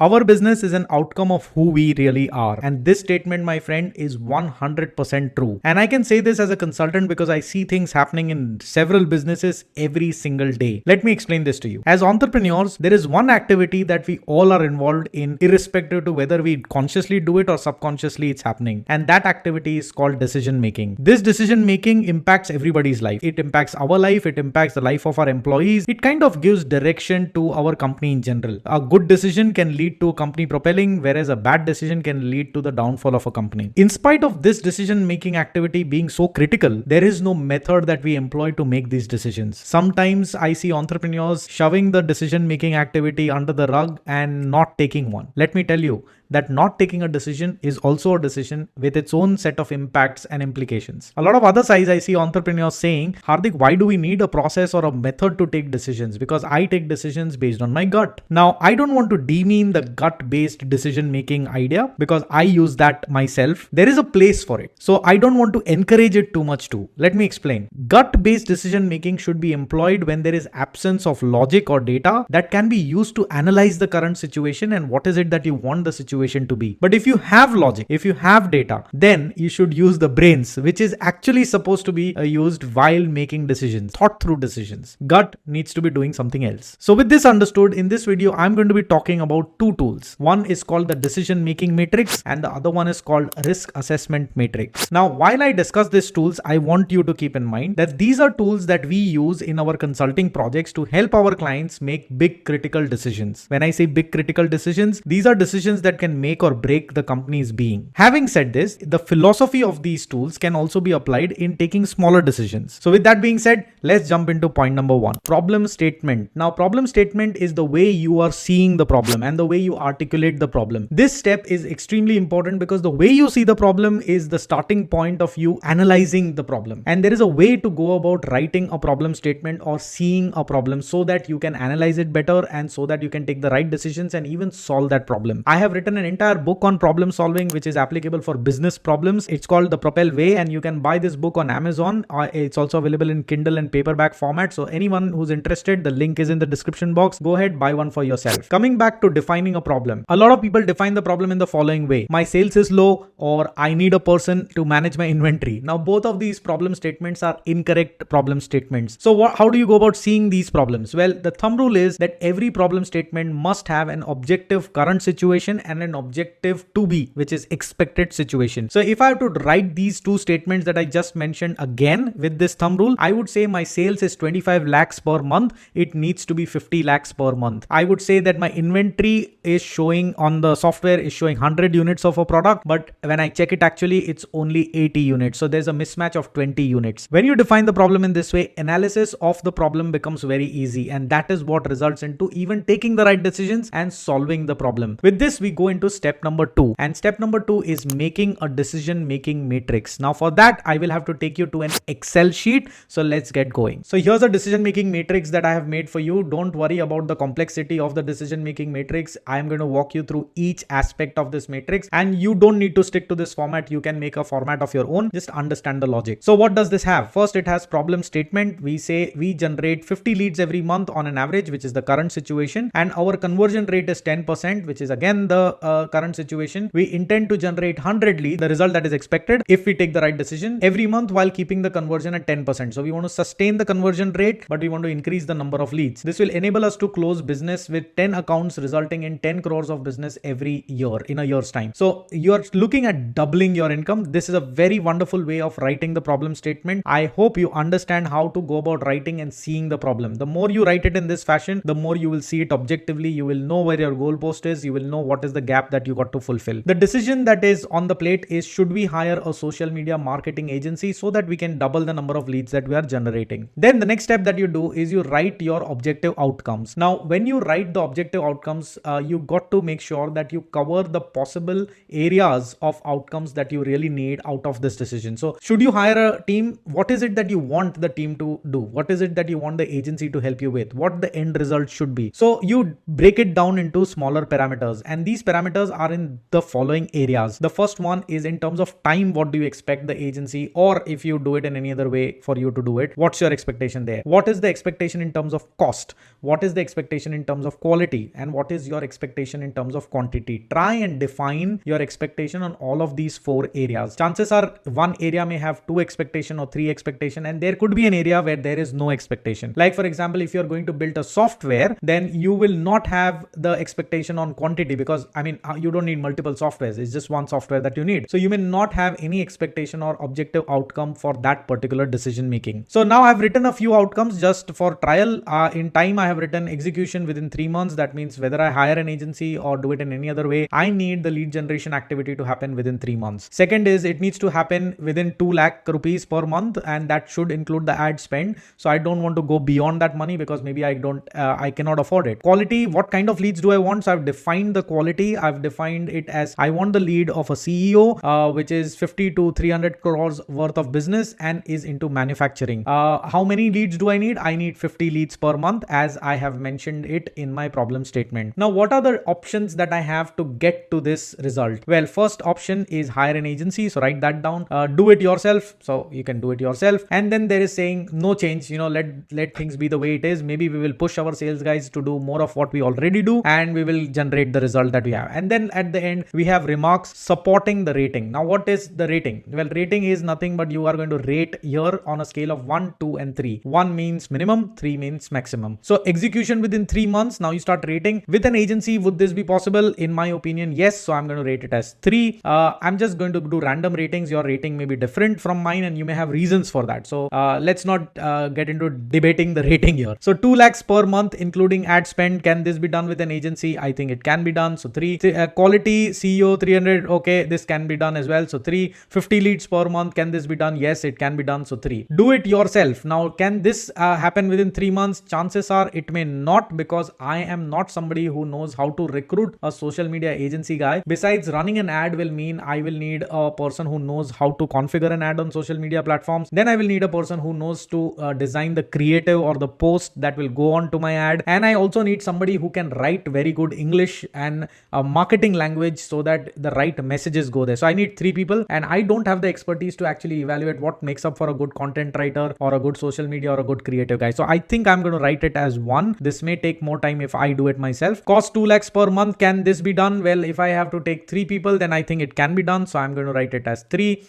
Our business is an outcome of who we really are. And this statement, my friend, is 100% true. And I can say this as a consultant because I see things happening in several businesses every single day. Let me explain this to you. As entrepreneurs, there is one activity that we all are involved in, irrespective to whether we consciously do it or subconsciously it's happening. And that activity is called decision making. This decision making impacts everybody's life. It impacts our life. It impacts the life of our employees. It kind of gives direction to our company in general. A good decision can lead to a company propelling, whereas a bad decision can lead to the downfall of a company. In spite of this decision making activity being so critical, there is no method that we employ to make these decisions. Sometimes I see entrepreneurs shoving the decision making activity under the rug and not taking one. Let me tell you that not taking a decision is also a decision with its own set of impacts and implications. A lot of other sides I see entrepreneurs saying, Hardik, why do we need a process or a method to take decisions? Because I take decisions based on my gut. Now, I don't want to demean the gut-based decision-making idea because I use that myself. There is a place for it. So I don't want to encourage it too much too. Let me explain. Gut-based decision-making should be employed when there is absence of logic or data that can be used to analyze the current situation and what is it that you want the situation to be. But if you have logic, if you have data, then you should use the brains, which is actually supposed to be used while making decisions, thought through decisions. Gut needs to be doing something else. So with this understood, in this video, I'm going to be talking about two tools. One is called the decision making matrix and the other one is called risk assessment matrix. Now, while I discuss these tools, I want you to keep in mind that these are tools that we use in our consulting projects to help our clients make big critical decisions. When I say big critical decisions, these are decisions that can make or break the company's being. Having said this, the philosophy of these tools can also be applied in taking smaller decisions. So with that being said, let's jump into point number one, problem statement. Now, problem statement is the way you are seeing the problem and the way you articulate the problem. This step is extremely important because the way you see the problem is the starting point of you analyzing the problem. And there is a way to go about writing a problem statement or seeing a problem so that you can analyze it better and so that you can take the right decisions and even solve that problem. I have written an entire book on problem solving, which is applicable for business problems. It's called The Propel Way, and you can buy this book on Amazon. It's also available in Kindle and paperback format. So anyone who's interested, the link is in the description box. Go ahead, buy one for yourself. Coming back to defining a problem. A lot of people define the problem in the following way. My sales is low, or I need a person to manage my inventory. Now, both of these problem statements are incorrect problem statements. So how do you go about seeing these problems? Well, the thumb rule is that every problem statement must have an objective current situation and an objective to be, which is expected situation. So if I have to write these two statements that I just mentioned again with this thumb rule, I would say my sales is 25 lakhs per month. It needs to be 50 lakhs per month. I would say that my inventory is showing on the software is showing 100 units of a product, but when I check it, actually it's only 80 units. So there's a mismatch of 20 units. When you define the problem in this way, analysis of the problem becomes very easy, and that is what results into even taking the right decisions and solving the problem. With this, we go into step number two, and step number two is making a decision making matrix. Now for that, I will have to take you to an Excel sheet. So let's get going. So here's a decision making matrix that I have made for you. Don't worry about the complexity of the decision making matrix. I am going to walk you through each aspect of this matrix, and you don't need to stick to this format. You can make a format of your own. Just understand the logic. So what does this have? First, it has problem statement. We say we generate 50 leads every month on an average, which is the current situation, and our conversion rate is 10%, which is again the current situation. We intend to generate 100 leads, the result that is expected if we take the right decision every month while keeping the conversion at 10%. So we want to sustain the conversion rate, but we want to increase the number of leads. This will enable us to close business with 10 accounts, resulting in 10 crores of business every year in a year's time. So you're looking at doubling your income. This is a very wonderful way of writing the problem statement. I hope you understand how to go about writing and seeing the problem. The more you write it in this fashion, the more you will see it objectively. You will know where your goalpost is. You will know what is the gap that you got to fulfill. The decision that is on the plate is, should we hire a social media marketing agency so that we can double the number of leads that we are generating? Then the next step that you do is you write your objective outcomes. Now, when you write the objective outcomes, you got to make sure that you cover the possible areas of outcomes that you really need out of this decision. So should you hire a team? What is it that you want the team to do? What is it that you want the agency to help you with? What the end result should be? So you break it down into smaller parameters, and these parameters are in the following areas. The first one is in terms of time. What do you expect the agency, or if you do it in any other way for you to do it, what's your expectation there? What is the expectation in terms of cost? What is the expectation in terms of quality? And what is your expectation expectation in terms of quantity. Try and define your expectation on all of these 4 areas. Chances are one area may have 2 expectation or 3 expectation, and there could be an area where there is no expectation. Like for example, if you're going to build a software, then you will not have the expectation on quantity, because you don't need multiple softwares. It's just one software that you need. So you may not have any expectation or objective outcome for that particular decision making. So now I've written a few outcomes just for trial. In time, I have written execution within 3 months. That means whether I hire an agency or do it in any other way, I need the lead generation activity to happen within 3 months. Second is it needs to happen within 2 lakh rupees per month, and that should include the ad spend. So I don't want to go beyond that money because maybe I cannot afford it. Quality, what kind of leads do I want? So I've defined the quality. I've defined it as I want the lead of a CEO, which is 50 to 300 crores worth of business and is into manufacturing. How many leads do I need? I need 50 leads per month, as I have mentioned it in my problem statement. Now, what are the options that I have to get to this result? Well, first option is hire an agency. So write that down. Do it yourself. So you can do it yourself. And then there is saying no change, let things be the way it is. Maybe we will push our sales guys to do more of what we already do, and we will generate the result that we have. And then at the end, we have remarks supporting the rating. Now, what is the rating? Well, rating is nothing but you are going to rate here on a scale of 1, 2, and 3. 1 means minimum, 3 means maximum. So execution within 3 months. Now you start rating. With an agency, would this be possible? In my opinion, yes. So I'm going to rate it as 3. I'm just going to do random ratings. Your rating may be different from mine, and you may have reasons for that. So let's not get into debating the rating here. So 2 lakhs per month, including ad spend. Can this be done with an agency? I think it can be done. So 3. Quality, CEO 300. Okay, this can be done as well. So 3. 50 leads per month. Can this be done? Yes, it can be done. So 3. Do it yourself. Now, can this happen within 3 months? Chances are it may not, because I am not somebody who knows how to recruit a social media agency guy. Besides, running an ad will mean I will need a person who knows how to configure an ad on social media platforms. Then I will need a person who knows to design the creative or the post that will go on to my ad. And I also need somebody who can write very good English and marketing language so that the right messages go there. So I need 3 people, and I don't have the expertise to actually evaluate what makes up for a good content writer or a good social media or a good creative guy. So I think I'm going to write it as 1. This may take more time if I do it myself. Cost 2 lakhs per month. Can this be done? Well, if I have to take 3 people, then I think it can be done. So I'm going to write it as 3.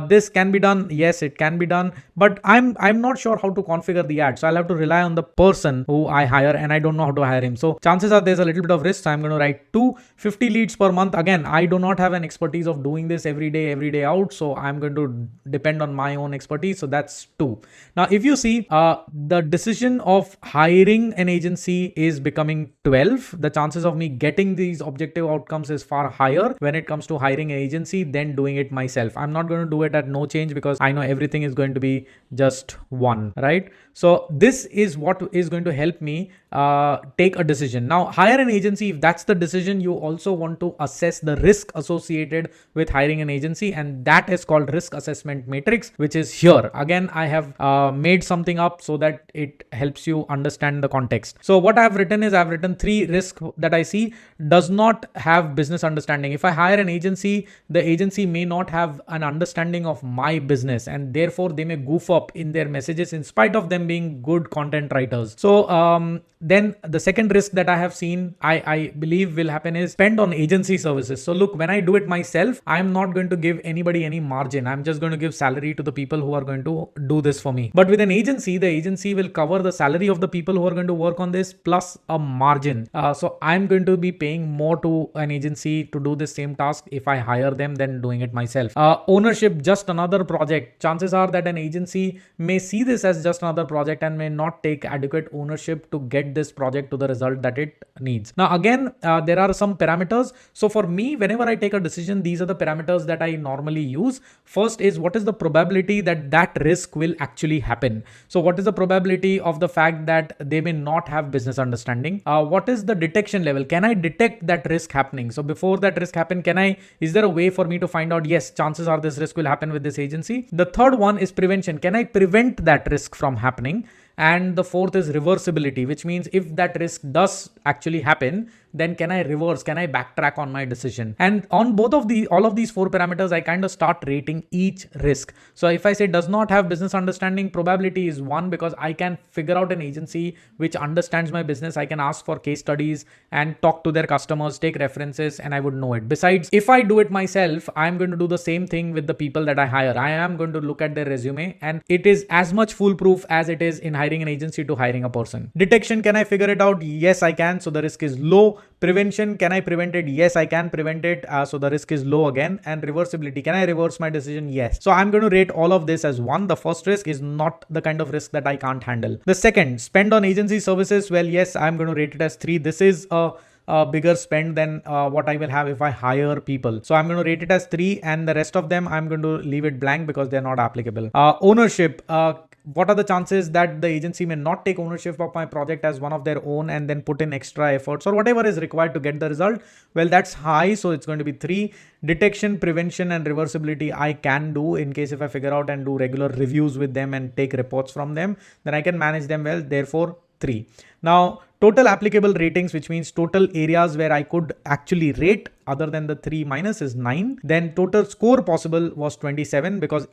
This can be done. Yes, it can be done, but I'm not sure how to configure the ad. So I'll have to rely on the person who I hire, and I don't know how to hire him. So chances are there's a little bit of risk. So I'm going to write 2. 50 leads per month. Again, I do not have an expertise of doing this every day out. So I'm going to depend on my own expertise. So that's 2. Now, if you see, the decision of hiring an agency is becoming 12. The chances of me getting these objective outcomes is far higher when it comes to hiring an agency than doing it myself. I'm not going to do it at no change because I know everything is going to be just 1, right? So this is what is going to help me take a decision. Now, hire an agency. If that's the decision, you also want to assess the risk associated with hiring an agency, and that is called risk assessment matrix, which is here. Again, I have made something up so that it helps you understand the context. So what I've written is I've written 3 risks that I see. Does not have business understanding. If I hire an agency, the agency may not have an understanding of my business, and therefore they may goof up in their messages in spite of them being good content writers. So then the second risk that I have seen, I believe will happen is spend on agency services. So look, when I do it myself, I'm not going to give anybody any margin. I'm just going to give salary to the people who are going to do this for me. But with an agency, the agency will cover the salary of the people who are going to work on this plus a margin. So I'm going to be paying more to an agency to do the same task if I hire them than doing it myself. Ownership, just another project. Chances are that an agency may see this as just another project and may not take adequate ownership to get this project to the result that it needs. Now, again, there are some parameters. So for me, whenever I take a decision, these are the parameters that I normally use. First is what is the probability that that risk will actually happen. So what is the probability of the fact that they may not have business understanding? What is the detection level? Can I detect that risk happening? So before that risk happen, is there a way for me to find out, yes, chances are this risk will happen with this agency? The third one is prevention. Can I prevent that risk from happening? And the fourth is reversibility, which means if that risk does actually happen, then can I reverse, can I backtrack on my decision? And on all of these four parameters, I kind of start rating each risk. So if I say does not have business understanding, probability is 1, because I can figure out an agency which understands my business. I can ask for case studies and talk to their customers, take references, and I would know it. Besides, if I do it myself, I'm going to do the same thing with the people that I hire. I am going to look at their resume, and it is as much foolproof as it is in hiring an agency to hiring a person. Detection, can I figure it out? Yes, I can. So the risk is low. Prevention, can I prevent it? Yes, I can prevent it. So the risk is low again. And reversibility, can I reverse my decision? Yes. So I'm going to rate all of this as 1. The first risk is not the kind of risk that I can't handle. The second, spend on agency services. Well, yes, I'm going to rate it as 3. This is a bigger spend than what I will have if I hire people. So I'm going to rate it as 3, and the rest of them I'm going to leave it blank because they're not applicable. Ownership. What are the chances that the agency may not take ownership of my project as one of their own and then put in extra efforts or whatever is required to get the result? Well, that's high, so it's going to be 3. Detection, prevention, and reversibility I can do in case if I figure out and do regular reviews with them and take reports from them, then I can manage them well, therefore 3. Now, total applicable ratings, which means total areas where I could actually rate other than the 3 minus, is 9. Then total score possible was 27, because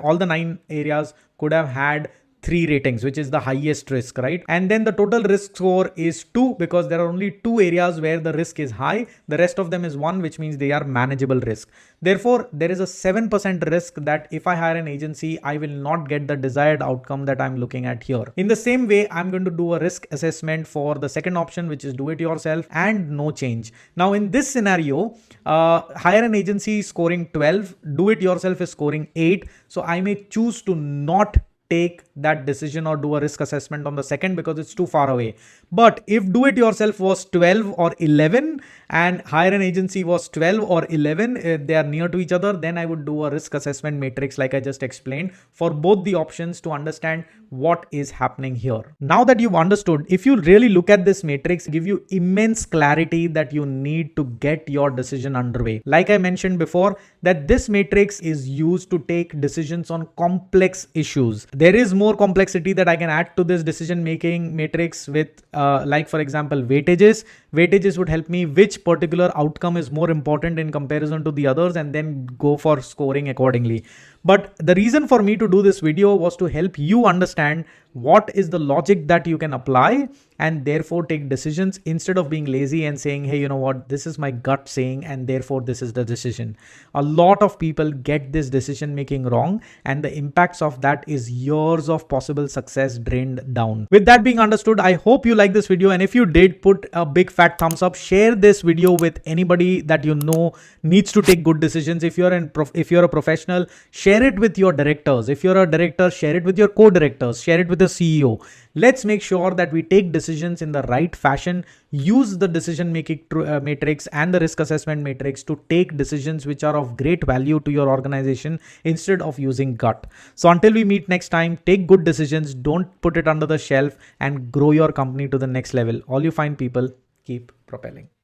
all the 9 areas could have had 3 ratings, which is the highest risk, right? And then the total risk score is 2, because there are only 2 areas where the risk is high. The rest of them is 1, which means they are manageable risk. Therefore, there is a 7% risk that if I hire an agency, I will not get the desired outcome that I'm looking at here. In the same way, I'm going to do a risk assessment for the second option, which is do it yourself and no change. Now, in this scenario, hire an agency scoring 12, do it yourself is scoring 8. So I may choose to not take that decision or do a risk assessment on the second because it's too far away. But if do it yourself was 12 or 11 and hire an agency was 12 or 11, they are near to each other, then I would do a risk assessment matrix like I just explained for both the options to understand what is happening here. Now that you've understood, if you really look at this matrix, give you immense clarity that you need to get your decision underway. Like I mentioned before, that this matrix is used to take decisions on complex issues. There is more complexity that I can add to this decision making matrix with like for example weightages. Weightages would help me which particular outcome is more important in comparison to the others and then go for scoring accordingly. But the reason for me to do this video was to help you understand what is the logic that you can apply and therefore take decisions instead of being lazy and saying, hey, you know what, this is my gut saying and therefore this is the decision. A lot of people get this decision making wrong and the impacts of that is years of possible success drained down. With that being understood, I hope you like this video, and if you did, put a big fat thumbs up. Share this video with anybody that you know needs to take good decisions. If you're a professional, share it with your directors. If you're a director, share it with your co-directors, share it with the CEO. Let's make sure that we take decisions in the right fashion, use the decision making matrix and the risk assessment matrix to take decisions which are of great value to your organization instead of using gut. So until we meet next time, take good decisions, don't put it under the shelf, and grow your company to the next level. All you fine people, keep propelling.